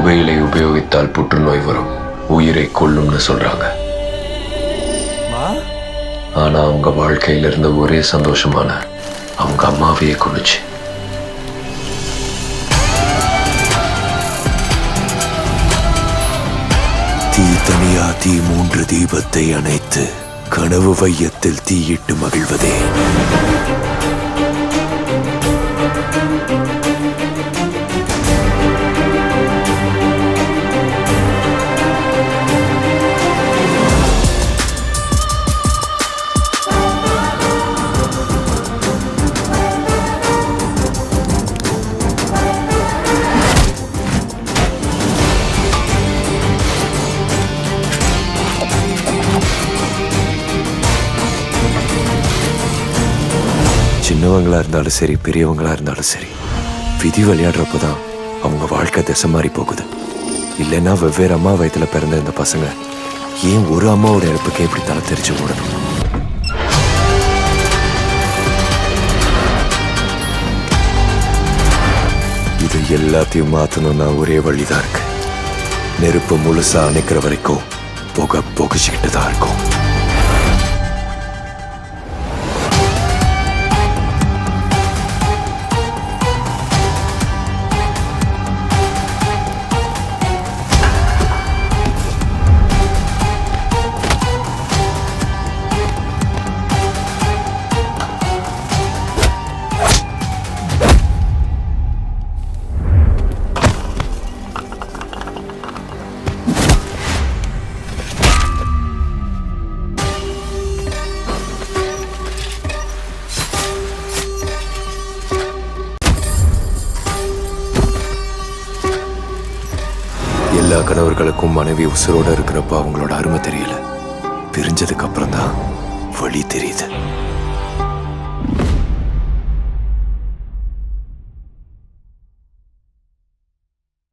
புகையிலை உபயோகித்தால் புற்றுநோய் வரும், உயிரை கொல்லும்னு சொல்றாங்க. ஆனா அவங்க வாழ்க்கையில இருந்த ஒரே சந்தோஷமான அவங்க அம்மாவையே கொன்னுச்சு. தீ தனியா தீ 3 தீபத்தை அணைத்து கனவு வையத்தில் தீயிட்டு மகிழ்வதே. சின்னவங்களா இருந்தாலும் சரி, பெரியவங்களா இருந்தாலும் சரி, விதி விளையாடுறப்பதான் அவங்க வாழ்க்கை திசை மாறி போகுது. இல்லைன்னா வெவ்வேறு அம்மா வயத்துல பிறந்த இந்த பசங்க ஏன் ஒரு அம்மாவோட இறப்புக்கு எப்படி தலை தெரிச்சு ஓடணும்? இது எல்லாத்தையும் மாத்தணும்னா ஒரே வழிதான் இருக்கு. நெருப்பு முழுசா அணைக்கிற வரைக்கும் புகை புகைச்சிக்கிட்டு தான் இருக்கும். எல்லா கணவர்களுக்கும் மனைவி உசுரோட இருக்கிறப்ப அவங்களோட அருமை தெரியல. பிரிஞ்சதுக்கு அப்புறம் தான் வழி தெரியுது.